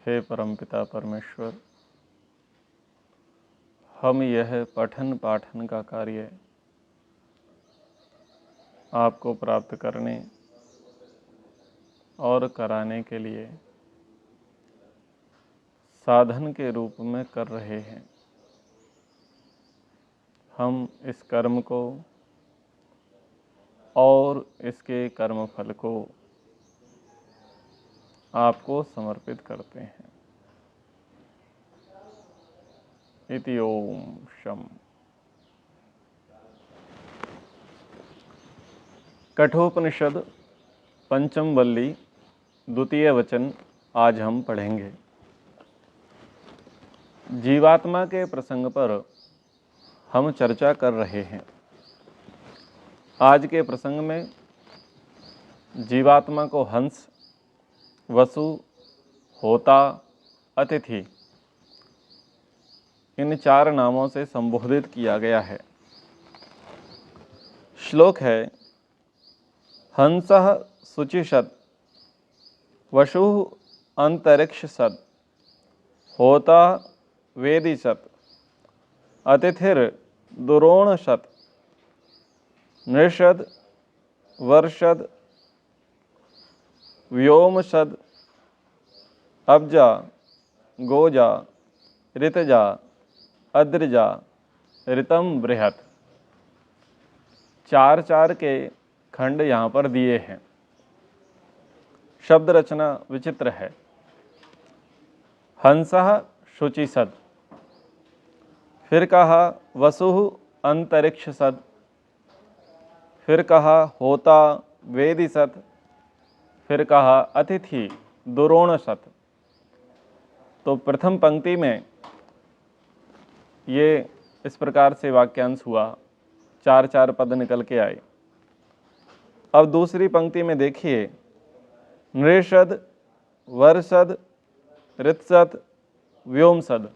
हे परमपिता परमेश्वर, हम यह पठन पाठन का कार्य आपको प्राप्त करने और कराने के लिए साधन के रूप में कर रहे हैं। हम इस कर्म को और इसके कर्म फल को आपको समर्पित करते हैं। इति ओम शम। कठोपनिषद पंचम वल्ली द्वितीय वचन आज हम पढ़ेंगे। जीवात्मा के प्रसंग पर हम चर्चा कर रहे हैं। आज के प्रसंग में जीवात्मा को हंस, वसु, होता, अतिथि इन 4 नामों से संबोधित किया गया है। श्लोक है, हंसः शुचिषत्, वसुः अंतरिक्षसत्, होता वेदिषत्, अतिथिर् दुरोणषत्, नृषद् वर्षद् व्योमषद्, अब्जा गोजा ऋतजा अद्रिजा ऋतम बृहत्। 4 के खंड यहाँ पर दिए हैं। शब्द रचना विचित्र है। हंसः शुचिसद, फिर कहा वसुः अंतरिक्षसद, फिर कहा होता वेदिसत, फिर कहा अतिथि दुरोणसत। तो प्रथम पंक्ति में ये इस प्रकार से वाक्यांश हुआ, 4 पद निकल के आए। अब दूसरी पंक्ति में देखिए, नृषद वर्षद ऋतसद व्योमसद।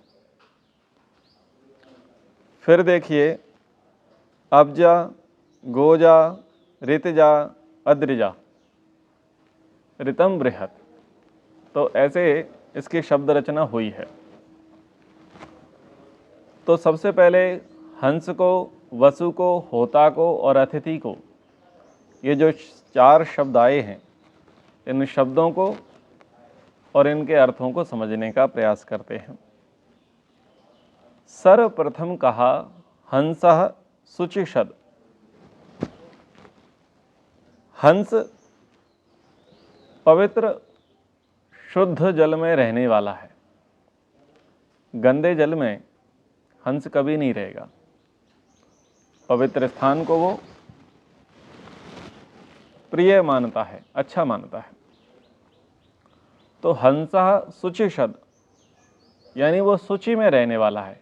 फिर देखिए, अब्जा गोजा ऋतजा अद्रिजा ऋतम बृहत्। तो ऐसे इसकी शब्द रचना हुई है। तो सबसे पहले हंस को, वसु को, होता को और अतिथि को, ये जो 4 शब्द आए हैं, इन शब्दों को और इनके अर्थों को समझने का प्रयास करते हैं। सर्वप्रथम कहा हंसः शुचिषद। हंस पवित्र शुद्ध जल में रहने वाला है। गंदे जल में हंस कभी नहीं रहेगा। पवित्र स्थान को वो प्रिय मानता है, अच्छा मानता है। तो हंसः शुचिषद यानी वो शुचि में रहने वाला है,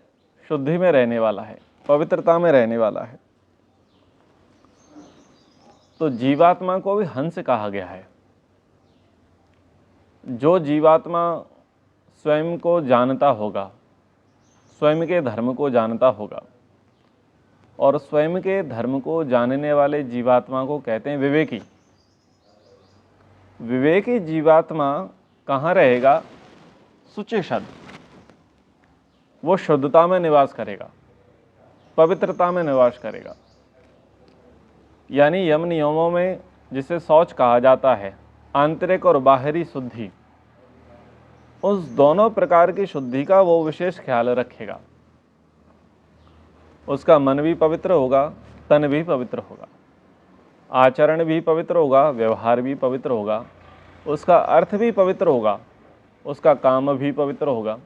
शुद्धि में रहने वाला है, पवित्रता में रहने वाला है। तो जीवात्मा को भी हंस कहा गया है। जो जीवात्मा स्वयं को जानता होगा, स्वयं के धर्म को जानता होगा, और स्वयं के धर्म को जानने वाले जीवात्मा को कहते हैं विवेकी। विवेकी जीवात्मा कहाँ रहेगा? शुचिषद। वो शुद्धता में निवास करेगा, पवित्रता में निवास करेगा। यानी यम नियमों में जिसे शौच कहा जाता है, आंतरिक और बाहरी शुद्धि, उस दोनों प्रकार की शुद्धि का वो विशेष ख्याल रखेगा। उसका मन भी पवित्र होगा, तन भी पवित्र होगा, आचरण भी पवित्र होगा, व्यवहार भी पवित्र होगा, उसका अर्थ भी पवित्र होगा, उसका काम भी पवित्र होगा,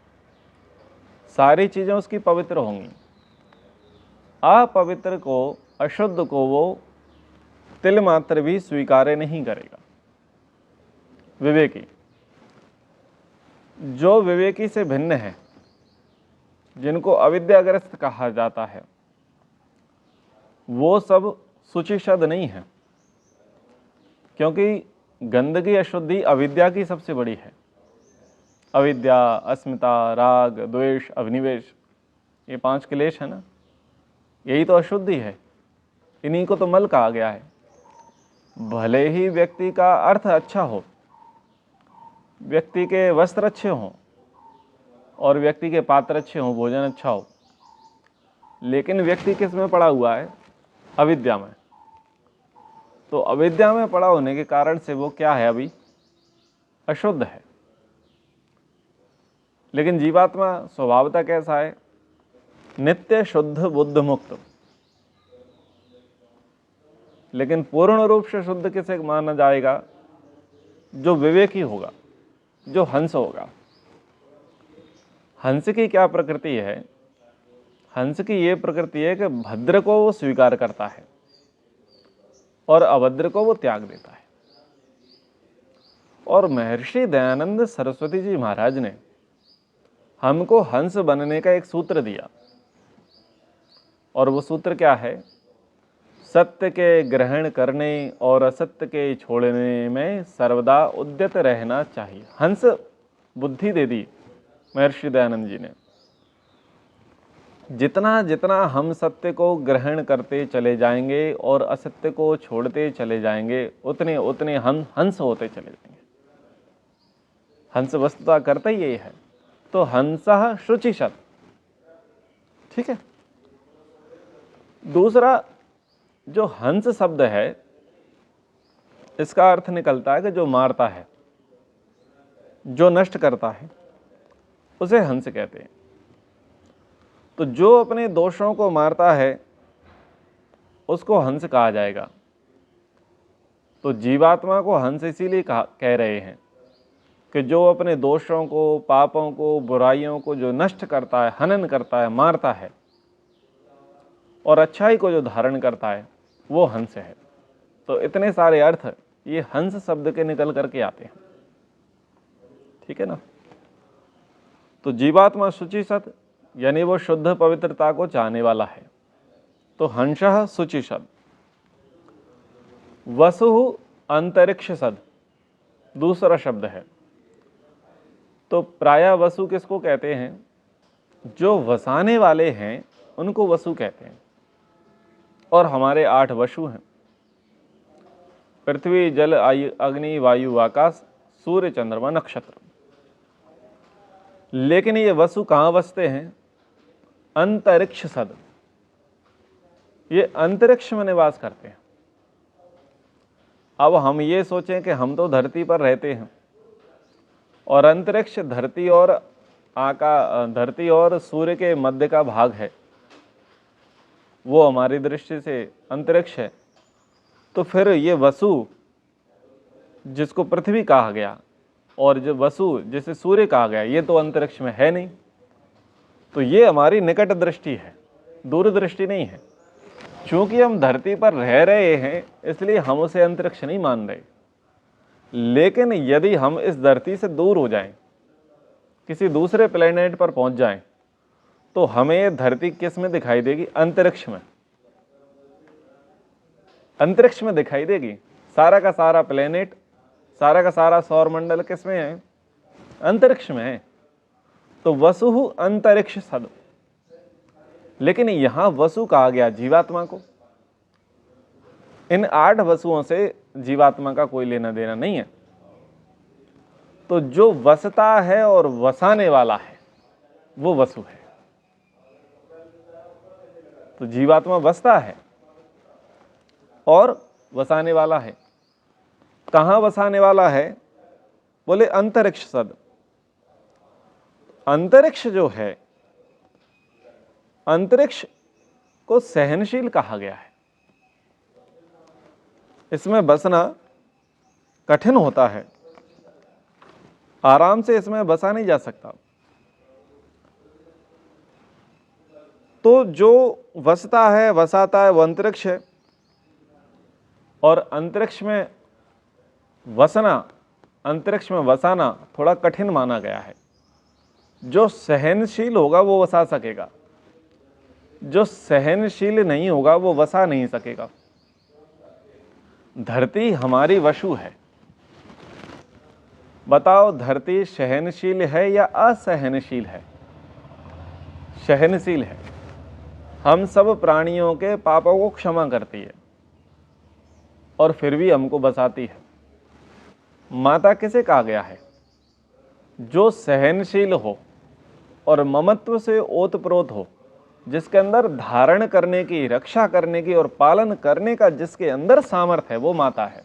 सारी चीज़ें उसकी पवित्र होंगी। अपवित्र को, अशुद्ध को वो तिल मात्र भी स्वीकार नहीं करेगा। विवेकी, जो विवेकी से भिन्न है, जिनको अविद्याग्रस्त कहा जाता है, वो सब शुचिषद नहीं है। क्योंकि गंदगी, अशुद्धि अविद्या की सबसे बड़ी है। अविद्या, अस्मिता, राग, द्वेष, अभिनिवेश, ये 5 क्लेश है ना, यही तो अशुद्धि है। इन्हीं को तो मल कहा गया है। भले ही व्यक्ति का अर्थ अच्छा हो, व्यक्ति के वस्त्र अच्छे हों, और व्यक्ति के पात्र अच्छे हों, भोजन अच्छा हो, लेकिन व्यक्ति किस में पड़ा हुआ है? अविद्या में। तो अविद्या में पड़ा होने के कारण से वो क्या है? अभी अशुद्ध है। लेकिन जीवात्मा स्वभावतः कैसा है? नित्य शुद्ध बुद्ध मुक्त। लेकिन पूर्ण रूप से शुद्ध किसे माना जाएगा? जो विवेकी होगा, जो हंस होगा। हंस की क्या प्रकृति है? हंस की ये प्रकृति है कि भद्र को वो स्वीकार करता है और अभद्र को वो त्याग देता है। और महर्षि दयानंद सरस्वती जी महाराज ने हमको हंस बनने का एक सूत्र दिया, और वो सूत्र क्या है? सत्य के ग्रहण करने और असत्य के छोड़ने में सर्वदा उद्यत रहना चाहिए। हंस बुद्धि दे दी महर्षि दयानंद जी ने। जितना जितना हम सत्य को ग्रहण करते चले जाएंगे और असत्य को छोड़ते चले जाएंगे, उतने उतने हम हंस होते चले जाएंगे। हंस वस्तुतः करता ही यही है। तो हंसः शुचिषत्, ठीक है। दूसरा, जो हंस शब्द है, इसका अर्थ निकलता है कि जो मारता है, जो नष्ट करता है, उसे हंस कहते हैं। तो जो अपने दोषों को मारता है उसको हंस कहा जाएगा। तो जीवात्मा को हंस इसीलिए कह रहे हैं कि जो अपने दोषों को, पापों को, बुराइयों को जो नष्ट करता है, हनन करता है, मारता है, और अच्छाई को जो धारण करता है, वो हंस है। तो इतने सारे अर्थ ये हंस शब्द के निकल करके आते हैं, ठीक है ना। तो जीवात्मा शुचिसत् यानी वो शुद्ध पवित्रता को चाहने वाला है। तो हंसः शुचिसत्। वसुः अंतरिक्षसद् दूसरा शब्द है। तो प्रायः वसु किसको कहते हैं? जो वसाने वाले हैं उनको वसु कहते हैं। और हमारे 8 वसु हैं: पृथ्वी, जल, अग्नि, वायु, आकाश, सूर्य, चंद्रमा, नक्षत्र। लेकिन ये वसु कहाँ बसते हैं? अंतरिक्षसद्। ये अंतरिक्ष में निवास करते हैं। अब हम ये सोचें कि हम तो धरती पर रहते हैं और अंतरिक्ष धरती और सूर्य के मध्य का भाग है, वो हमारी दृष्टि से अंतरिक्ष है। तो फिर ये वसु जिसको पृथ्वी कहा गया और जो वसु जिसे सूर्य कहा गया, ये तो अंतरिक्ष में है नहीं। तो ये हमारी निकट दृष्टि है, दूरदृष्टि नहीं है। चूंकि हम धरती पर रह रहे हैं इसलिए हम उसे अंतरिक्ष नहीं मान रहे। लेकिन यदि हम इस धरती से दूर हो जाएं, किसी दूसरे प्लेनेट पर पहुंच जाएं, तो हमें ये धरती किस में दिखाई देगी? अंतरिक्ष में। अंतरिक्ष में दिखाई देगी। सारा का सारा प्लेनेट, सारा का सारा सौर मंडल किस में है? अंतरिक्ष में है। तो वसुः अंतरिक्षसद्। लेकिन यहां वसु कहा गया जीवात्मा को। इन 8 वसुओं से जीवात्मा का कोई लेना देना नहीं है। तो जो वसता है और वसाने वाला है वो वसु है। तो जीवात्मा वसता है और वसाने वाला है। कहां वसाने वाला है? बोले अंतरिक्षसद्। अंतरिक्ष जो है, अंतरिक्ष को सहनशील कहा गया है। इसमें बसना कठिन होता है, आराम से इसमें बसा नहीं जा सकता। तो जो वसता है, वसाता है, वो अंतरिक्ष है। और अंतरिक्ष में वसाना थोड़ा कठिन माना गया है। जो सहनशील होगा वो वसा सकेगा, जो सहनशील नहीं होगा वो वसा नहीं सकेगा। धरती हमारी वशु है। बताओ, धरती सहनशील है या असहनशील है? सहनशील है। हम सब प्राणियों के पापों को क्षमा करती है और फिर भी हमको बसाती है। माता किसे कहा गया है? जो सहनशील हो, और ममत्व से ओतप्रोत हो, जिसके अंदर धारण करने की, रक्षा करने की और पालन करने का जिसके अंदर सामर्थ्य है, वो माता है।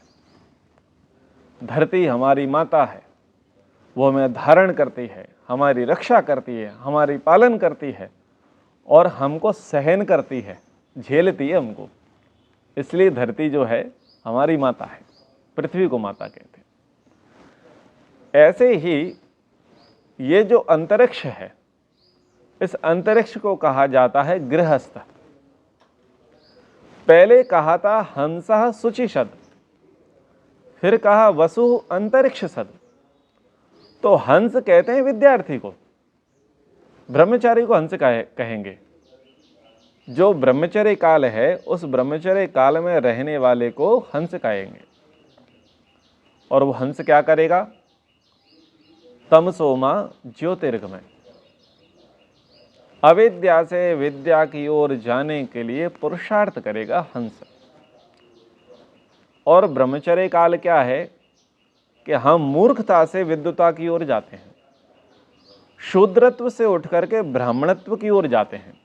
धरती हमारी माता है, वो हमें धारण करती है, हमारी रक्षा करती है, हमारी पालन करती है और हमको सहन करती है, झेलती है हमको। इसलिए धरती जो है हमारी माता है, पृथ्वी को माता कहते हैं। ऐसे ही ये जो अंतरिक्ष है, इस अंतरिक्ष को कहा जाता है गृहस्थ। पहले कहा था हंसः शुचिषद, फिर कहा वसु अंतरिक्ष सद। तो हंस कहते हैं विद्यार्थी को, ब्रह्मचारी को हंस कहेंगे। जो ब्रह्मचर्य काल है, उस ब्रह्मचर्य काल में रहने वाले को हंस कहेंगे। और वो हंस क्या करेगा? तमसोमा ज्योतिर्गमय, अविद्या से विद्या की ओर जाने के लिए पुरुषार्थ करेगा हंस। और ब्रह्मचर्य काल क्या है कि हम मूर्खता से विद्वता की ओर जाते हैं, शूद्रत्व से उठ करके ब्राह्मणत्व की ओर जाते हैं,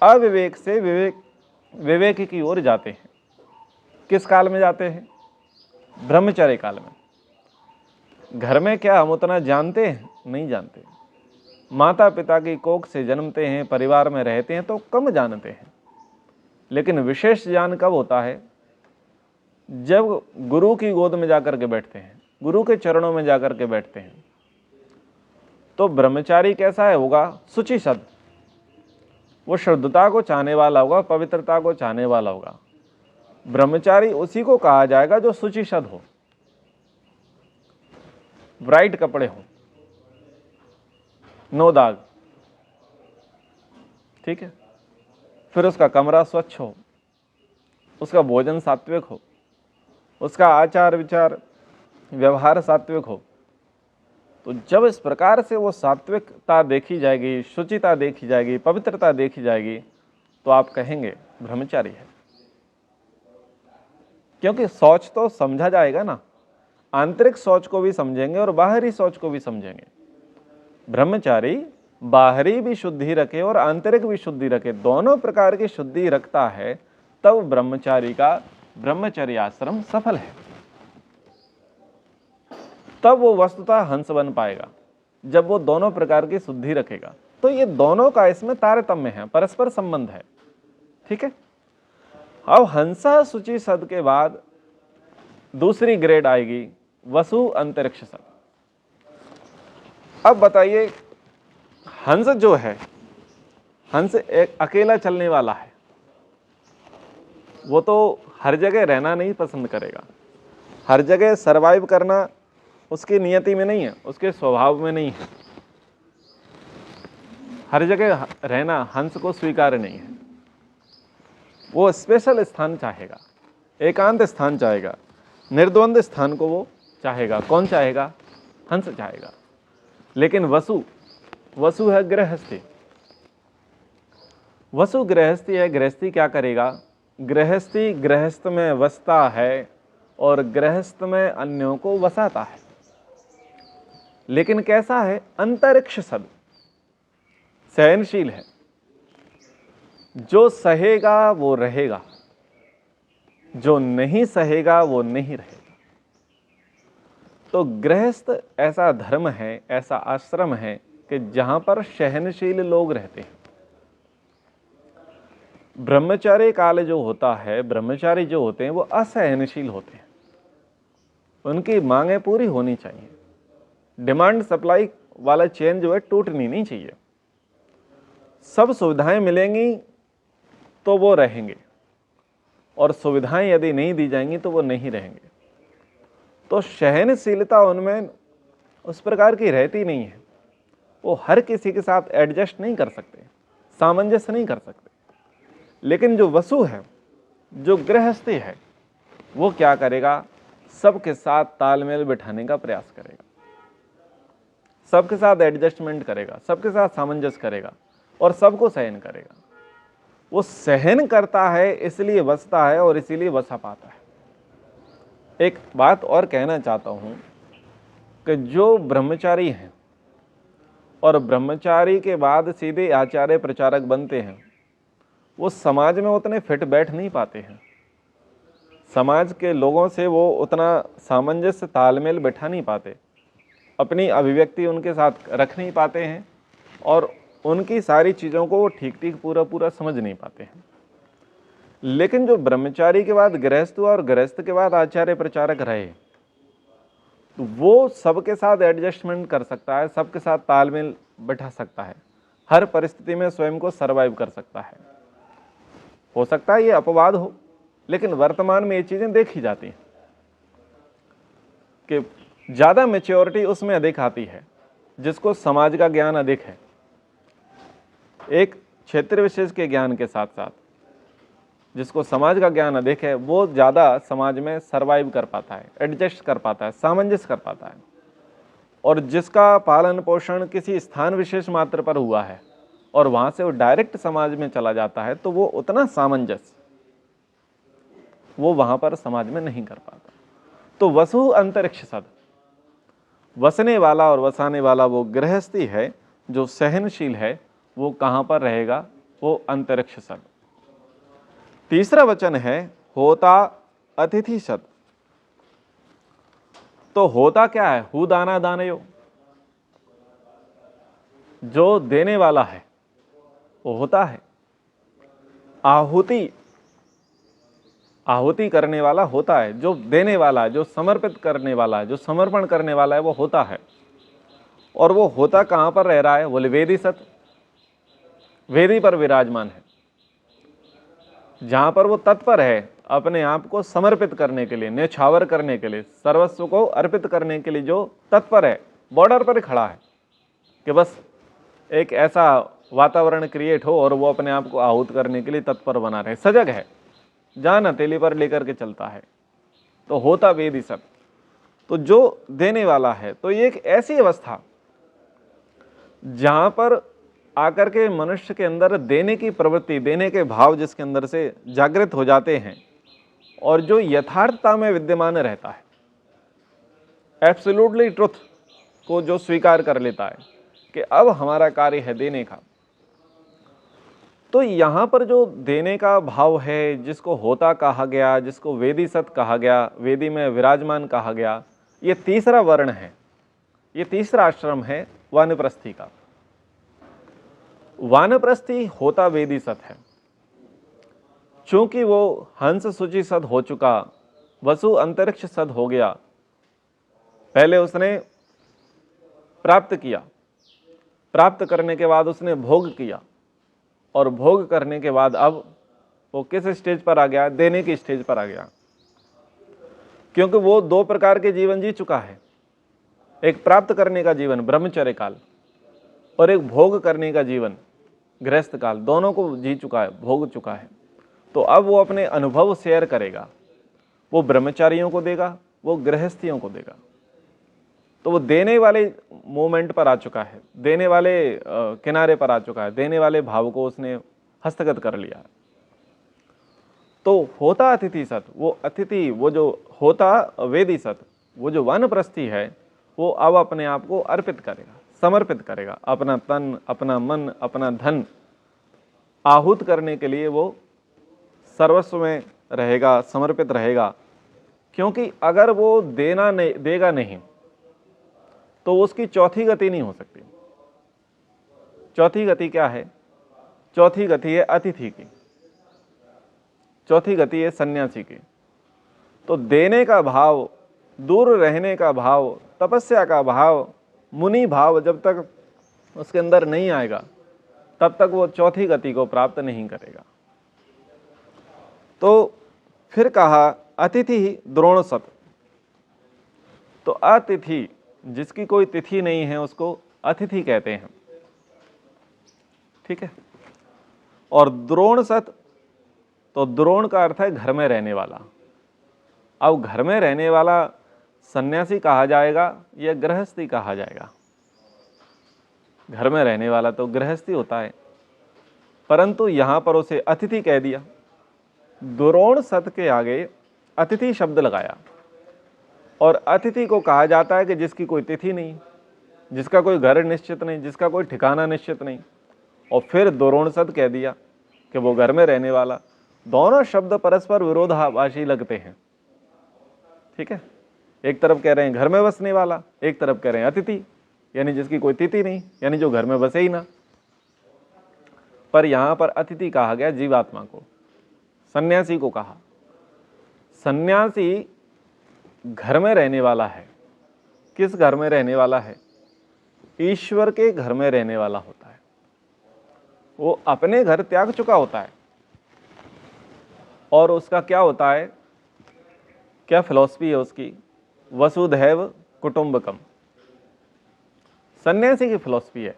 अविवेक से विवेक की ओर जाते हैं। किस काल में जाते हैं? ब्रह्मचर्य काल में। घर में क्या हम उतना जानते हैं? नहीं जानते। माता पिता की कोख से जन्मते हैं, परिवार में रहते हैं तो कम जानते हैं। लेकिन विशेष ज्ञान कब होता है? जब गुरु की गोद में जाकर के बैठते हैं, गुरु के चरणों में जाकर के बैठते हैं। तो ब्रह्मचारी कैसा है होगा? शुचिसद, वो शुद्धता को चाहने वाला होगा, पवित्रता को चाहने वाला होगा। ब्रह्मचारी उसी को कहा जाएगा जो शुचिसद हो, ब्राइट कपड़े हो, नो दाग, ठीक है। फिर उसका कमरा स्वच्छ हो, उसका भोजन सात्विक हो, उसका आचार विचार व्यवहार सात्विक हो। तो जब इस प्रकार से वो सात्विकता देखी जाएगी, शुचिता देखी जाएगी, पवित्रता देखी जाएगी, तो आप कहेंगे ब्रह्मचारी है। क्योंकि शौच तो समझा जाएगा ना, आंतरिक शौच को भी समझेंगे और बाहरी शौच को भी समझेंगे। ब्रह्मचारी बाहरी भी शुद्धि रखे और आंतरिक भी शुद्धि रखे, दोनों प्रकार की शुद्धि रखता है, तब ब्रह्मचारी का ब्रह्मचर्य आश्रम सफल है। तब वो वस्तुतः हंस बन पाएगा, जब वो दोनों प्रकार की शुद्धि रखेगा। तो ये दोनों का इसमें तारतम्य है, परस्पर संबंध है, ठीक है। अब हंसा शुचि सद के बाद दूसरी ग्रेड आएगी वसु अंतरिक्ष सद। अब बताइए, हंस जो है, हंस एक अकेला चलने वाला है, वो तो हर जगह रहना नहीं पसंद करेगा, हर जगह सरवाइव करना उसकी नियति में नहीं है, उसके स्वभाव में नहीं है। हर जगह रहना हंस को स्वीकार नहीं है। वो स्पेशल स्थान चाहेगा, एकांत स्थान चाहेगा, निर्द्वंद स्थान को वो चाहेगा। कौन चाहेगा? हंस चाहेगा। लेकिन वसु है गृहस्थी। वसु गृहस्थी है। गृहस्थी क्या करेगा? गृहस्थी गृहस्थ में वसता है और गृहस्थ में अन्यों को वसाता है। लेकिन कैसा है? अंतरिक्ष सद, सहनशील है। जो सहेगा वो रहेगा, जो नहीं सहेगा वो नहीं रहेगा। तो गृहस्थ ऐसा धर्म है, ऐसा आश्रम है कि जहां पर सहनशील लोग रहते हैं। ब्रह्मचारी काल जो होता है, ब्रह्मचारी जो होते हैं वो असहनशील होते हैं। उनकी मांगें पूरी होनी चाहिए, डिमांड सप्लाई वाला चेन जो है टूटनी नहीं चाहिए। सब सुविधाएं मिलेंगी तो वो रहेंगे, और सुविधाएं यदि नहीं दी जाएंगी तो वो नहीं रहेंगे। तो सहनशीलता उनमें उस प्रकार की रहती नहीं है। वो हर किसी के साथ एडजस्ट नहीं कर सकते, सामंजस्य नहीं कर सकते। लेकिन जो वसु है, जो गृहस्थी है, वो क्या करेगा? सबके साथ तालमेल बिठाने का प्रयास करेगा, सबके साथ एडजस्टमेंट करेगा, सबके साथ सामंजस्य करेगा और सबको सहन करेगा। वो सहन करता है इसलिए वसता है और इसीलिए वसा पाता है। एक बात और कहना चाहता हूं कि जो ब्रह्मचारी हैं और ब्रह्मचारी के बाद सीधे आचार्य प्रचारक बनते हैं, वो समाज में उतने फिट बैठ नहीं पाते हैं। समाज के लोगों से वो उतना सामंजस्य तालमेल बैठा नहीं पाते, अपनी अभिव्यक्ति उनके साथ रख नहीं पाते हैं और उनकी सारी चीज़ों को वो ठीक ठीक पूरा पूरा समझ नहीं पाते हैं। लेकिन जो ब्रह्मचारी के बाद गृहस्थ हुआ और गृहस्थ के बाद आचार्य प्रचारक रहे, तो वो सबके साथ एडजस्टमेंट कर सकता है, सबके साथ तालमेल बैठा सकता है, हर परिस्थिति में स्वयं को सर्वाइव कर सकता है। हो सकता है ये अपवाद हो, लेकिन वर्तमान में ये चीज़ें देखी जाती हैं कि ज़्यादा मैच्योरिटी उसमें अधिक आती है जिसको समाज का ज्ञान अधिक है। एक क्षेत्र विशेष के ज्ञान के साथ साथ जिसको समाज का ज्ञान अधिक है, वो ज़्यादा समाज में सर्वाइव कर पाता है, एडजस्ट कर पाता है, सामंजस्य कर पाता है। और जिसका पालन पोषण किसी स्थान विशेष मात्र पर हुआ है और वहाँ से वो डायरेक्ट समाज में चला जाता है, तो वो उतना सामंजस्य वो वहाँ पर समाज में नहीं कर पाता। तो वसु अंतरिक्ष सद, वसने वाला और वसाने वाला वो गृहस्थी है जो सहनशील है, वो कहाँ पर रहेगा? वो अंतरिक्ष सद। तीसरा वचन है होता अतिथि सद। तो होता क्या है? हु दाना दानयो, जो देने वाला है वो होता है। आहुति करने वाला होता है, जो देने वाला है, जो समर्पित करने वाला है, जो समर्पण करने वाला है, वो होता है। और वो होता कहाँ पर रह रहा है? बोले वेदी सत, वेदी पर विराजमान है, जहां पर वो तत्पर है अपने आप को समर्पित करने के लिए, न्यौछावर करने के लिए, सर्वस्व को अर्पित करने के लिए जो तत्पर है, बॉर्डर पर खड़ा है कि बस एक ऐसा वातावरण क्रिएट हो और वो अपने आप को आहूत करने के लिए तत्पर बना रहे, सजग है, जान हथेली पर लेकर के चलता है। तो होता वेदी सब, तो जो देने वाला है। तो ये एक ऐसी अवस्था जहां पर आकर के मनुष्य के अंदर देने की प्रवृत्ति, देने के भाव जिसके अंदर से जागृत हो जाते हैं और जो यथार्थता में विद्यमान रहता है, एब्सोल्युटली ट्रुथ को जो स्वीकार कर लेता है कि अब हमारा कार्य है देने का। तो यहाँ पर जो देने का भाव है, जिसको होता कहा गया, जिसको वेदी सत कहा गया, वेदी में विराजमान कहा गया, ये तीसरा वर्ण है, ये तीसरा आश्रम है वानप्रस्थी का। वानप्रस्थी होता वेदी सत है, चूंकि वो हंस शुचि सद हो चुका, वसु अंतरिक्ष सद हो गया। पहले उसने प्राप्त किया, प्राप्त करने के बाद उसने भोग किया और भोग करने के बाद अब वो किस स्टेज पर आ गया? देने की स्टेज पर आ गया। क्योंकि वो दो प्रकार के जीवन जी चुका है, एक प्राप्त करने का जीवन ब्रह्मचर्य काल और एक भोग करने का जीवन गृहस्थ काल, दोनों को जी चुका है, भोग चुका है। तो अब वो अपने अनुभव शेयर करेगा, वो ब्रह्मचारियों को देगा, वो गृहस्थियों को देगा। तो वो देने वाले मोमेंट पर आ चुका है, देने वाले किनारे पर आ चुका है, देने वाले भाव को उसने हस्तगत कर लिया। तो होता अतिथि सत, वो अतिथि, वो जो होता वेदी सत, वो जो वानप्रस्थी है, वो अब अपने आप को अर्पित करेगा, समर्पित करेगा, अपना तन, अपना मन, अपना धन आहूत करने के लिए वो सर्वस्व में रहेगा, समर्पित रहेगा। क्योंकि अगर वो देगा नहीं तो उसकी चौथी गति नहीं हो सकती। चौथी गति क्या है? चौथी गति है अतिथि की, चौथी गति है सन्यासी की। तो देने का भाव, दूर रहने का भाव, तपस्या का भाव, मुनि भाव जब तक उसके अंदर नहीं आएगा तब तक वो चौथी गति को प्राप्त नहीं करेगा। तो फिर कहा अतिथि द्रोण सत। तो अतिथि, जिसकी कोई तिथि नहीं है, उसको अतिथि कहते हैं, ठीक है। और द्रोण सत, तो द्रोण का अर्थ है घर में रहने वाला। अब घर में रहने वाला सन्यासी कहा जाएगा या गृहस्थी कहा जाएगा? घर में रहने वाला तो गृहस्थी होता है, परंतु यहां पर उसे अतिथि कह दिया। द्रोण सत के आगे अतिथि शब्द लगाया और अतिथि को कहा जाता है कि जिसकी कोई तिथि नहीं। जिसका कोई घर निश्चित नहीं, जिसका कोई ठिकाना निश्चित नहीं, और फिर दोरोणसद कह दिया कि वो घर में रहने वाला। दोनों शब्द परस्पर विरोधाभासी लगते हैं, ठीक है। एक तरफ कह रहे हैं घर में बसने वाला, एक तरफ कह रहे हैं अतिथि, यानी जिसकी कोई तिथि नहीं, यानी जो घर में बसे ही ना। पर यहां पर अतिथि कहा गया जीवात्मा को, सन्यासी को कहा। सन्यासी घर में रहने वाला है। किस घर में रहने वाला है? ईश्वर के घर में रहने वाला होता है। वो अपने घर त्याग चुका होता है, और उसका क्या होता है, क्या फिलॉसफी है उसकी? वसुधैव कुटुंबकम, सन्यासी की फिलॉसफी है।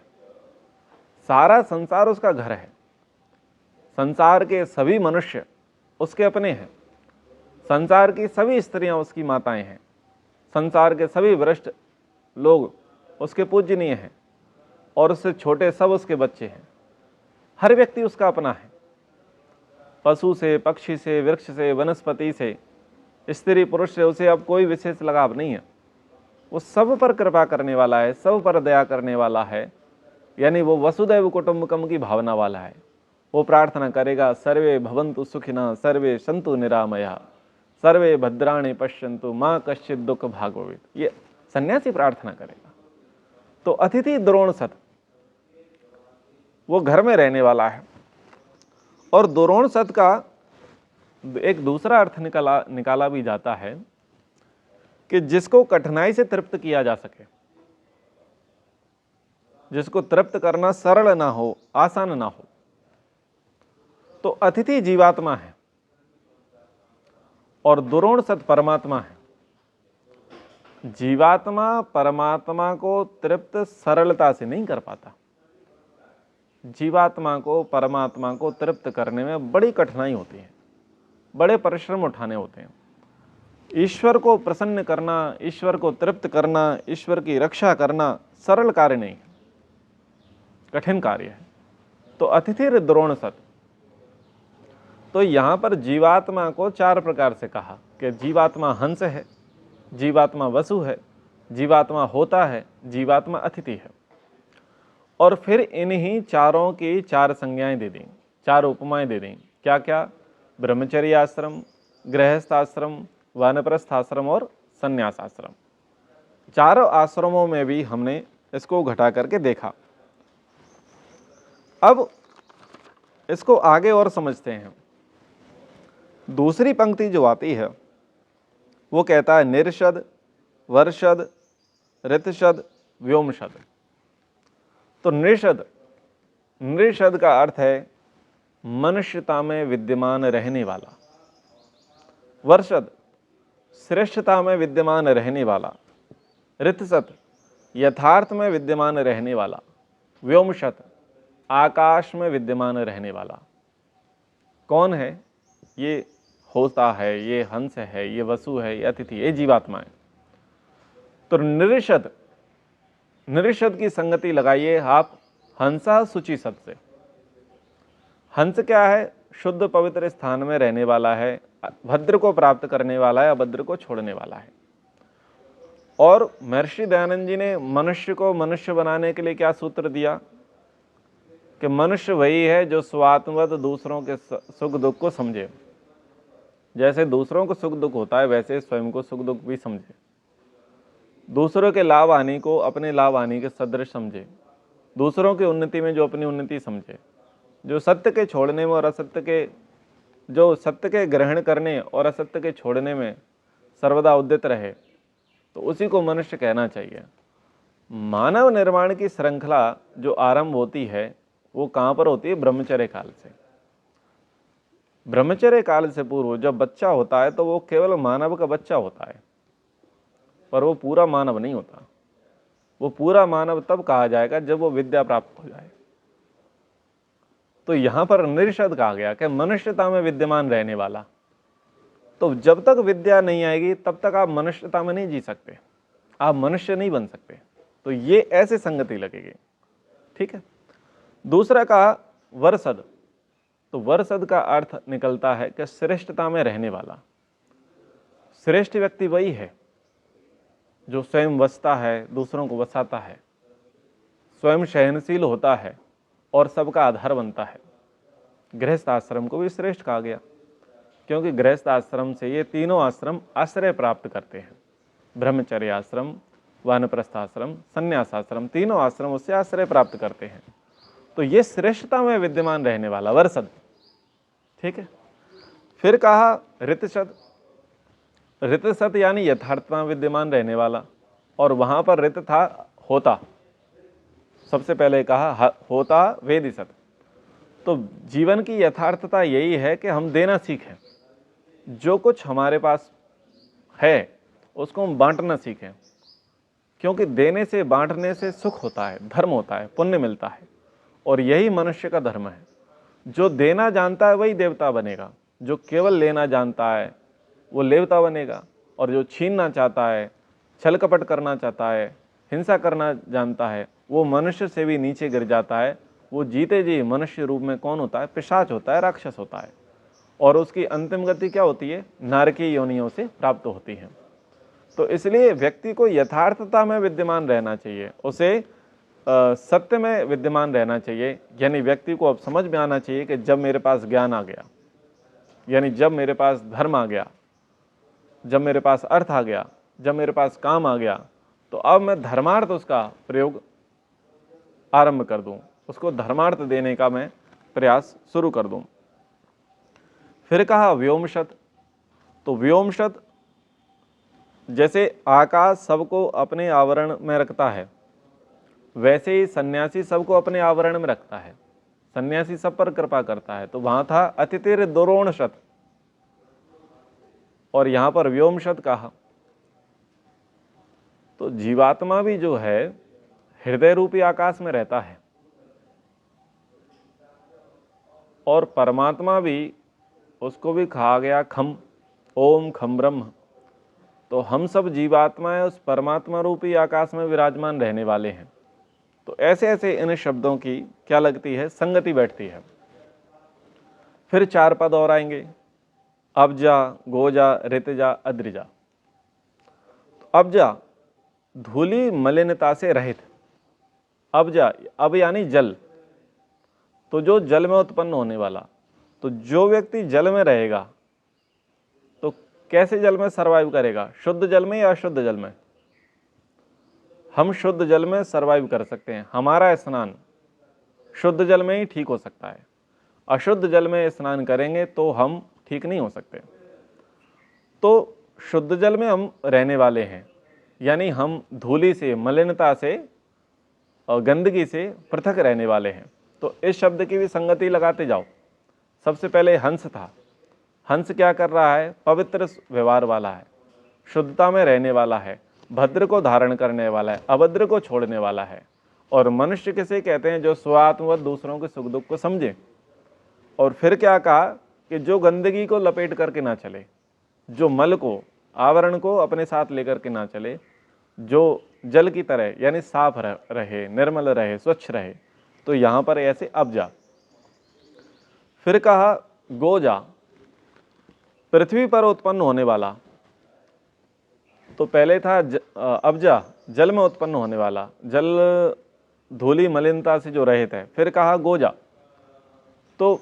सारा संसार उसका घर है, संसार के सभी मनुष्य उसके अपने हैं, संसार की सभी स्त्रियां उसकी माताएं हैं, संसार के सभी वरिष्ठ लोग उसके पूजनीय हैं, और उससे छोटे सब उसके बच्चे हैं। हर व्यक्ति उसका अपना है, पशु से, पक्षी से, वृक्ष से, वनस्पति से, स्त्री पुरुष से उसे अब कोई विशेष लगाव नहीं है। वो सब पर कृपा करने वाला है, सब पर दया करने वाला है, यानी वो वसुदैव कुटुंबकम की भावना वाला है। वो प्रार्थना करेगा, सर्वे भवन्तु सुखिनः, सर्वे सन्तु निरामया, सर्वे भद्राणि पश्यन्तु, मां कश्चित् दुःख भाग् भवेत्। ये सन्यासी प्रार्थना करेगा। तो अतिथि द्रोणसद, वो घर में रहने वाला है। और द्रोणसद का एक दूसरा अर्थ निकाला भी जाता है कि जिसको कठिनाई से तृप्त किया जा सके, जिसको तृप्त करना सरल ना हो, आसान ना हो। तो अतिथि जीवात्मा है और द्रोणसद परमात्मा है। जीवात्मा परमात्मा को तृप्त सरलता से नहीं कर पाता। जीवात्मा को परमात्मा को तृप्त करने में बड़ी कठिनाई होती है, बड़े परिश्रम उठाने होते हैं। ईश्वर को प्रसन्न करना, ईश्वर को तृप्त करना, ईश्वर की रक्षा करना सरल कार्य नहीं है, कठिन कार्य है। तो अतिथि द्रोणसद, तो यहां पर जीवात्मा को चार प्रकार से कहा कि जीवात्मा हंस है, जीवात्मा वसु है, जीवात्मा होता है, जीवात्मा अतिथि है। और फिर इन्हीं चारों की चार संज्ञाएं दे दी, चार उपमाएं दे दी। क्या क्या? ब्रह्मचर्य आश्रम, गृहस्थ आश्रम, वानप्रस्थ आश्रम और संन्यास आश्रम। चारों आश्रमों में भी हमने इसको घटा करके देखा। अब इसको आगे और समझते हैं। दूसरी पंक्ति जो आती है वो कहता है निर्षद, वर्षद, ऋतशद, व्योमशद। तो निर्षद, निर्षद का अर्थ है मनुष्यता में विद्यमान रहने वाला। वर्षद, श्रेष्ठता में विद्यमान रहने वाला। ऋतशत, यथार्थ में विद्यमान रहने वाला। व्योमशत, आकाश में विद्यमान रहने वाला। कौन है ये? होता है, ये हंस है, ये वसु है, ये अतिथि, ये जीवात्मा है। तो निरिषद, निरिषद की संगति लगाइए आप हंसा शुचि सत से। हंस क्या है? शुद्ध पवित्र स्थान में रहने वाला है, भद्र को प्राप्त करने वाला है, अभद्र को छोड़ने वाला है। और महर्षि दयानंद जी ने मनुष्य को मनुष्य बनाने के लिए क्या सूत्र दिया कि मनुष्य वही है जो स्वात्मवत दूसरों के सुख दुख को समझे। जैसे दूसरों को सुख दुख होता है वैसे स्वयं को सुख दुख भी समझे, दूसरों के लाभ हानि को अपने लाभ हानि के सदृश समझे, दूसरों की उन्नति में जो अपनी उन्नति समझे, जो सत्य के छोड़ने में और असत्य के, जो सत्य के ग्रहण करने और असत्य के छोड़ने में सर्वदा उद्यत रहे, तो उसी को मनुष्य कहना चाहिए। मानव निर्माण की श्रृंखला जो आरंभ होती है वो कहाँ पर होती है? ब्रह्मचर्य काल से। ब्रह्मचर्य काल से पूर्व जब बच्चा होता है तो वो केवल मानव का बच्चा होता है, पर वो पूरा मानव नहीं होता। वो पूरा मानव तब कहा जाएगा जब वो विद्या प्राप्त हो जाए। तो यहां पर निर्षद कहा गया कि मनुष्यता में विद्यमान रहने वाला। तो जब तक विद्या नहीं आएगी तब तक आप मनुष्यता में नहीं जी सकते, आप मनुष्य नहीं बन सकते। तो ये ऐसे संगति लगेगी, ठीक है। दूसरा कहा वर्षद। तो वर्षद का अर्थ निकलता है कि श्रेष्ठता में रहने वाला। श्रेष्ठ व्यक्ति वही है जो स्वयं वसता है, दूसरों को वसाता है, स्वयं सहनशील होता है और सबका आधार बनता है। गृहस्थ आश्रम को भी श्रेष्ठ कहा गया, क्योंकि गृहस्थ आश्रम से ये तीनों आश्रम आश्रय प्राप्त करते हैं। ब्रह्मचर्य आश्रम, वानप्रस्थ आश्रम, संन्यास आश्रम, तीनों आश्रम उससे आश्रय प्राप्त करते हैं। तो ये श्रेष्ठता में विद्यमान रहने वाला वर्षद, ठीक है। फिर कहा ऋतशत। ऋतशत यानी यथार्थता विद्यमान रहने वाला, और वहां पर ऋत था होता। सबसे पहले कहा होता वेदिशत। तो जीवन की यथार्थता यही है कि हम देना सीखें, जो कुछ हमारे पास है उसको हम बांटना सीखें, क्योंकि देने से, बांटने से सुख होता है, धर्म होता है, पुण्य मिलता है, और यही मनुष्य का धर्म है। जो देना जानता है वही देवता बनेगा, जो केवल लेना जानता है वो देवता बनेगा, और जो छीनना चाहता है, छल कपट करना चाहता है, हिंसा करना जानता है, वो मनुष्य से भी नीचे गिर जाता है। वो जीते जी मनुष्य रूप में कौन होता है? पिशाच होता है, राक्षस होता है, और उसकी अंतिम गति क्या होती है? नरकीय योनियों से प्राप्त होती है। तो इसलिए व्यक्ति को यथार्थता में विद्यमान रहना चाहिए, उसे सत्य में विद्यमान रहना चाहिए। यानी व्यक्ति को अब समझ में आना चाहिए कि जब मेरे पास ज्ञान आ गया, यानी जब मेरे पास धर्म आ गया, जब मेरे पास अर्थ आ गया, जब मेरे पास काम आ गया, तो अब मैं धर्मार्थ उसका प्रयोग आरंभ कर दूं, उसको धर्मार्थ देने का मैं प्रयास शुरू कर दूं। फिर कहा व्योमशत। तो व्योमशत जैसे आकाश सबको अपने आवरण में रखता है, वैसे ही सन्यासी सबको अपने आवरण में रखता है, सन्यासी सब पर कृपा करता है। तो वहां था अतिथिर दुरोणशत, और यहां पर व्योमशत कहा। तो जीवात्मा भी जो है हृदय रूपी आकाश में रहता है, और परमात्मा भी, उसको भी कहा गया खम, ओम खम ब्रह्म। तो हम सब जीवात्माएं उस परमात्मा रूपी आकाश में विराजमान रहने वाले हैं। तो ऐसे ऐसे इन शब्दों की क्या लगती है? संगति बैठती है। फिर 4 पद और आएंगे, अब्जा, गोजा, ऋतजा, अद्रिजा। तो अब्जा धूली मलिनता से रहित। अब्जा, अब यानी जल, तो जो जल में उत्पन्न होने वाला। तो जो व्यक्ति जल में रहेगा तो कैसे जल में सरवाइव करेगा? शुद्ध जल में या अशुद्ध जल में? हम शुद्ध जल में सरवाइव कर सकते हैं, हमारा स्नान शुद्ध जल में ही ठीक हो सकता है। अशुद्ध जल में स्नान करेंगे तो हम ठीक नहीं हो सकते। तो शुद्ध जल में हम रहने वाले हैं, यानी हम धूली से, मलिनता से और गंदगी से पृथक रहने वाले हैं। तो इस शब्द की भी संगति लगाते जाओ। सबसे पहले हंस था। हंस क्या कर रहा है? पवित्र व्यवहार वाला है, शुद्धता में रहने वाला है, भद्र को धारण करने वाला है, अभद्र को छोड़ने वाला है। और मनुष्य किसे कहते हैं? जो स्वात्मवत दूसरों के सुख दुख को समझे। और फिर क्या कहा कि जो गंदगी को लपेट करके ना चले, जो मल को, आवरण को अपने साथ लेकर के ना चले, जो जल की तरह यानी साफ रहे, निर्मल रहे, स्वच्छ रहे। तो यहां पर ऐसे अब्जा। फिर कहा गोजा, पृथ्वी पर उत्पन्न होने वाला। तो पहले था अब्जा, जल में उत्पन्न होने वाला, जल धूली मलिनता से जो रहित है। फिर कहा गोजा, तो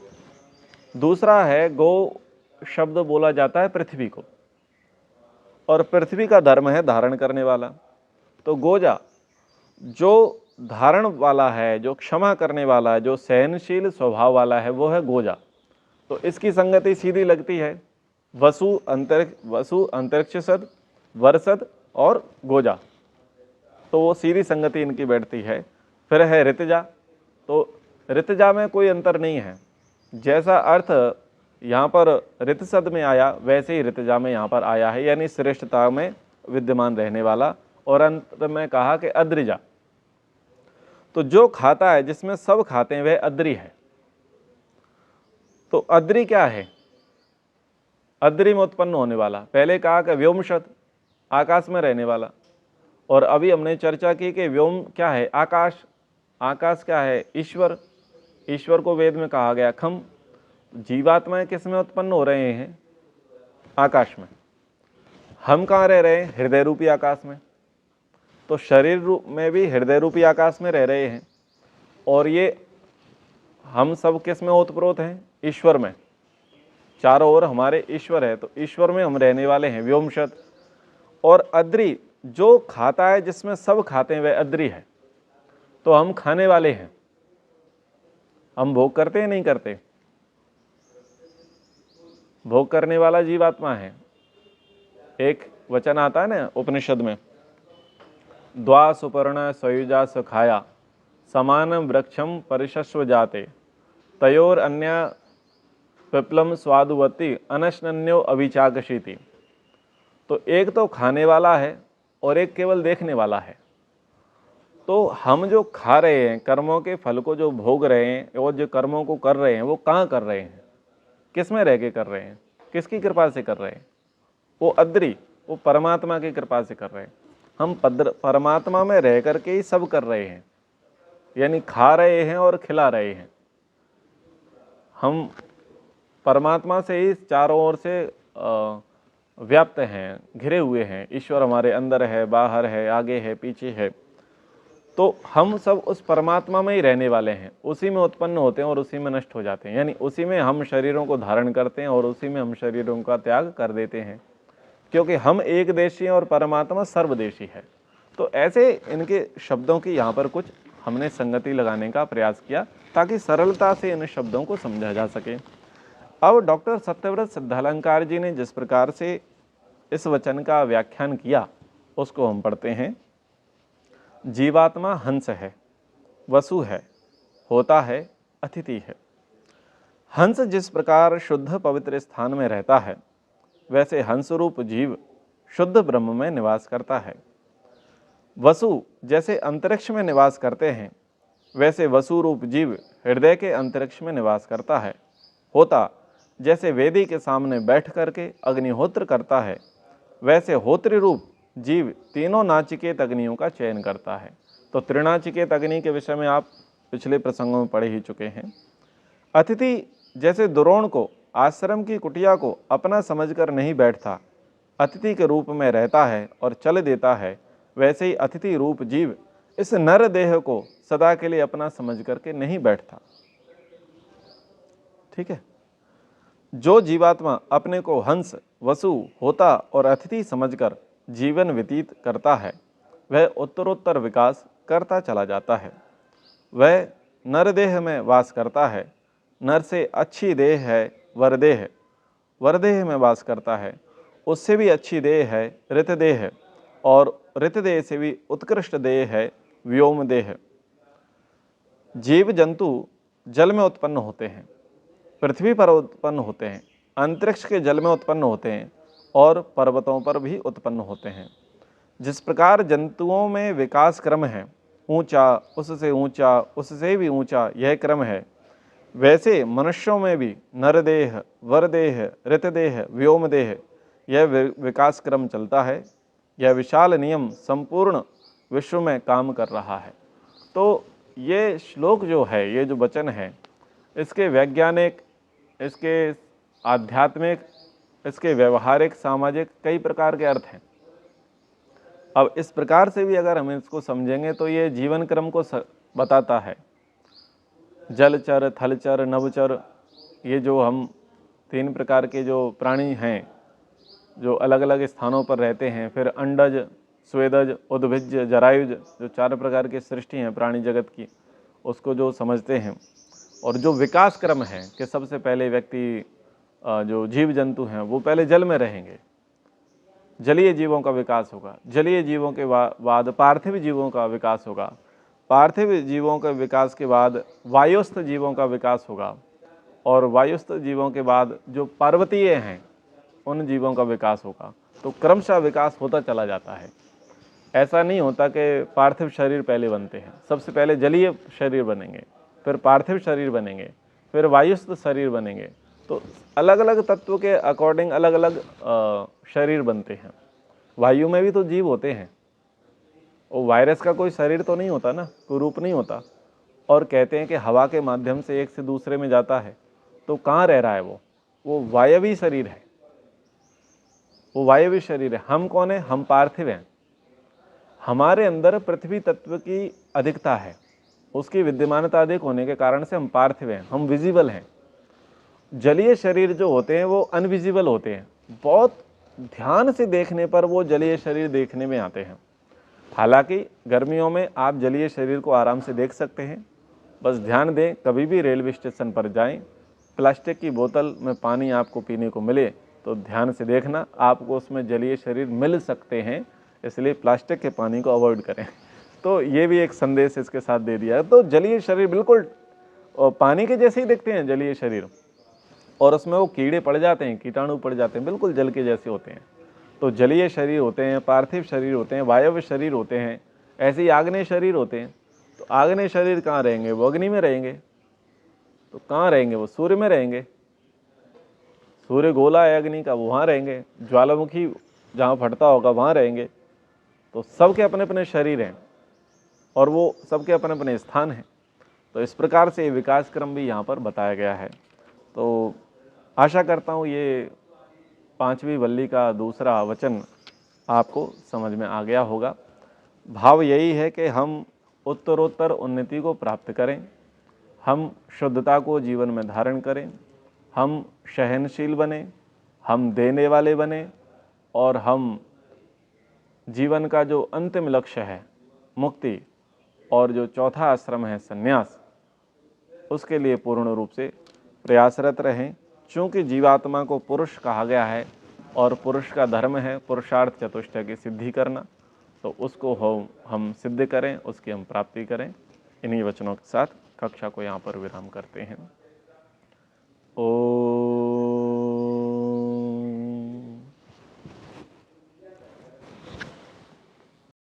दूसरा है गो शब्द बोला जाता है पृथ्वी को, और पृथ्वी का धर्म है धारण करने वाला। तो गोजा जो धारण वाला है, जो क्षमा करने वाला है, जो सहनशील स्वभाव वाला है, वो है गोजा। तो इसकी संगति सीधी लगती है वसु, अंतरिक्ष सद, वर्षद और गोजा। तो वो सीधी संगति इनकी बैठती है। फिर है ऋतजा। तो ऋतजा में कोई अंतर नहीं है, जैसा अर्थ यहाँ पर ऋतसद में आया वैसे ही ऋतजा में यहाँ पर आया है, यानी श्रेष्ठता में विद्यमान रहने वाला। और अंत में कहा कि अद्रिजा, तो जो खाता है, जिसमें सब खाते हैं, वह अद्रि है। तो अद्रि क्या है? अद्रि में उत्पन्न होने वाला। पहले कहा कि व्योमशत, आकाश में रहने वाला, और अभी हमने चर्चा की कि व्योम क्या है? आकाश। आकाश क्या है? ईश्वर। ईश्वर को वेद में कहा गया खम। जीवात्माएं किस में उत्पन्न हो रहे हैं? आकाश में। हम कहाँ रह रहे हैं? हृदय रूपी आकाश में। तो शरीर रूप में भी हृदय रूपी आकाश में रह रहे हैं। और ये हम सब किस में ओतप्रोत हैं? ईश्वर में। चारों ओर हमारे ईश्वर है, तो ईश्वर में हम रहने वाले हैं, व्योमशत। और अद्रि, जो खाता है, जिसमें सब खाते हैं, वह अद्रि है। तो हम खाने वाले हैं। हम भोग करते हैं, नहीं करते? भोग करने वाला जीवात्मा है। एक वचन आता है ना उपनिषद में, द्वा सुपर्ण सयुजा सखाया समान वृक्षम परिशस्व जाते तयोर अन्य पिप्लम स्वादुवती अनशन्यो अभिचाकशीति। तो एक तो खाने वाला है और एक केवल देखने वाला है। तो हम जो खा रहे हैं, कर्मों के फल को जो भोग रहे हैं और जो कर्मों को कर रहे हैं, वो कहाँ कर रहे हैं? किस में रह के कर रहे हैं? किसकी कृपा से कर रहे हैं? वो अद्रि, वो परमात्मा की कृपा से कर रहे हैं। हम परमात्मा में रह करके ही सब कर रहे हैं, यानी खा रहे हैं और खिला रहे हैं। हम परमात्मा से ही चारों ओर से व्याप्त हैं, घिरे हुए हैं। ईश्वर हमारे अंदर है, बाहर है, आगे है, पीछे है। तो हम सब उस परमात्मा में ही रहने वाले हैं, उसी में उत्पन्न होते हैं और उसी में नष्ट हो जाते हैं। यानी उसी में हम शरीरों को धारण करते हैं और उसी में हम शरीरों का त्याग कर देते हैं, क्योंकि हम एक देशी हैं और परमात्मा सर्वदेशी है। तो ऐसे इनके शब्दों की यहाँ पर कुछ हमने संगति लगाने का प्रयास किया, ताकि सरलता से इन शब्दों को समझा जा सके। अब डॉक्टर सत्यव्रत सिद्धालंकार जी ने जिस प्रकार से इस वचन का व्याख्यान किया, उसको हम पढ़ते हैं। जीवात्मा हंस है, वसु है, होता है, अतिथि है। हंस जिस प्रकार शुद्ध पवित्र स्थान में रहता है, वैसे हंस रूप जीव शुद्ध ब्रह्म में निवास करता है। वसु जैसे अंतरिक्ष में निवास करते हैं, वैसे वसु रूप जीव हृदय के अंतरिक्ष में निवास करता है। होता जैसे वेदी के सामने बैठ करके अग्निहोत्र करता है, वैसे होत्री रूप जीव तीनों नाचिकेत अग्नियों का चयन करता है। तो त्रिनाचिकेत अग्नि के विषय में आप पिछले प्रसंगों में पढ़े ही चुके हैं। अतिथि जैसे द्रोण को आश्रम की कुटिया को अपना समझकर नहीं बैठता, अतिथि के रूप में रहता है और चल देता है, वैसे ही अतिथि रूप जीव इस नर देह को सदा के लिए अपना समझ करके नहीं बैठता। ठीक है। जो जीवात्मा अपने को हंस, वसु, होता और अतिथि समझकर जीवन व्यतीत करता है, वह उत्तरोत्तर विकास करता चला जाता है। वह नरदेह में वास करता है। नर से अच्छी देह है वरदेह, वरदेह में वास करता है। उससे भी अच्छी देह है ऋतदेह, और ऋतदेह से भी उत्कृष्ट देह है व्योमदेह। जीव जंतु जल में उत्पन्न होते हैं, पृथ्वी पर उत्पन्न होते हैं, अंतरिक्ष के जल में उत्पन्न होते हैं और पर्वतों पर भी उत्पन्न होते हैं। जिस प्रकार जंतुओं में विकास क्रम है, ऊंचा, उससे भी ऊंचा यह क्रम है, वैसे मनुष्यों में भी नरदेह, वरदेह, ऋतदेह, व्योमदेह यह विकास क्रम चलता है। यह विशाल नियम संपूर्ण विश्व में काम कर रहा है। तो ये श्लोक जो है, ये जो वचन है, इसके वैज्ञानिक, इसके आध्यात्मिक, इसके व्यवहारिक, सामाजिक कई प्रकार के अर्थ हैं। अब इस प्रकार से भी अगर हम इसको समझेंगे तो ये जीवन क्रम को बताता है। जलचर, थलचर, नभचर, ये जो हम तीन प्रकार के जो प्राणी हैं, जो अलग अलग स्थानों पर रहते हैं। फिर अंडज, स्वेदज, उद्भिज, जरायुज, जो चार प्रकार की सृष्टि हैं प्राणी जगत की, उसको जो समझते हैं। और जो विकास क्रम है कि सबसे पहले व्यक्ति, जो जीव जंतु हैं, वो पहले जल में रहेंगे, जलीय जीवों का विकास होगा। जलीय जीवों के बाद पार्थिव जीवों का विकास होगा। पार्थिव जीवों के विकास के बाद वायुस्थ जीवों का विकास होगा। और वायुस्थ जीवों के बाद जो पर्वतीय हैं, उन जीवों का विकास होगा। तो क्रमशः विकास होता चला जाता है। ऐसा नहीं होता कि पार्थिव शरीर पहले बनते हैं। सबसे पहले जलीय शरीर बनेंगे, फिर पार्थिव शरीर बनेंगे, फिर वायुस्थ शरीर बनेंगे। तो अलग अलग तत्व के अकॉर्डिंग अलग अलग शरीर बनते हैं। वायु में भी तो जीव होते हैं। वो वायरस का कोई शरीर तो नहीं होता ना, कोई रूप नहीं होता। और कहते हैं कि हवा के माध्यम से एक से दूसरे में जाता है, तो कहाँ रह रहा है वो वायवी शरीर है, वो वायवी शरीर है। हम कौन है? हम पार्थिव हैं। हमारे अंदर पृथ्वी तत्व की अधिकता है। उसकी विद्यमानता अधिक होने के कारण से हम पार्थिव हैं, हम विजिबल हैं। जलीय शरीर जो होते हैं वो अनविजिबल होते हैं, बहुत ध्यान से देखने पर वो जलीय शरीर देखने में आते हैं। हालांकि गर्मियों में आप जलीय शरीर को आराम से देख सकते हैं। बस ध्यान दें, कभी भी रेलवे स्टेशन पर जाएं, प्लास्टिक की बोतल में पानी आपको पीने को मिले तो ध्यान से देखना, आपको उसमें जलीय शरीर मिल सकते हैं, इसलिए प्लास्टिक के पानी को अवॉइड करें। तो ये भी एक संदेश इसके साथ दे दिया है। तो जलीय शरीर बिल्कुल पानी के जैसे ही दिखते हैं जलीय शरीर, और उसमें वो कीड़े पड़ जाते हैं, कीटाणु पड़ जाते हैं, बिल्कुल जल के जैसे होते हैं। तो जलीय शरीर होते हैं, पार्थिव शरीर होते हैं, वायव्य शरीर होते हैं, ऐसे ही आग्नेय शरीर होते हैं। तो आग्नेय शरीर कहाँ रहेंगे? वो अग्नि में रहेंगे। तो कहाँ रहेंगे? वो सूर्य में रहेंगे। सूर्य गोला है अग्नि का, वो वहाँ रहेंगे। ज्वालामुखी जहाँ फटता होगा वहाँ रहेंगे। तो सबके अपने अपने शरीर हैं और वो सबके अपने अपने स्थान हैं। तो इस प्रकार से विकास क्रम भी यहाँ पर बताया गया है। तो आशा करता हूँ ये 5वीं वल्ली का दूसरा वचन आपको समझ में आ गया होगा। भाव यही है कि हम उत्तरोत्तर उन्नति को प्राप्त करें, हम शुद्धता को जीवन में धारण करें, हम सहनशील बने, हम देने वाले बने, और हम जीवन का जो अंतिम लक्ष्य है मुक्ति, और जो चौथा आश्रम है संन्यास, उसके लिए पूर्ण रूप से प्रयासरत रहें। चूँकि जीवात्मा को पुरुष कहा गया है और पुरुष का धर्म है पुरुषार्थ चतुष्टय की सिद्धि करना, तो उसको हम सिद्ध करें, उसकी हम प्राप्ति करें। इन्हीं वचनों के साथ कक्षा को यहाँ पर विराम करते हैं। ओ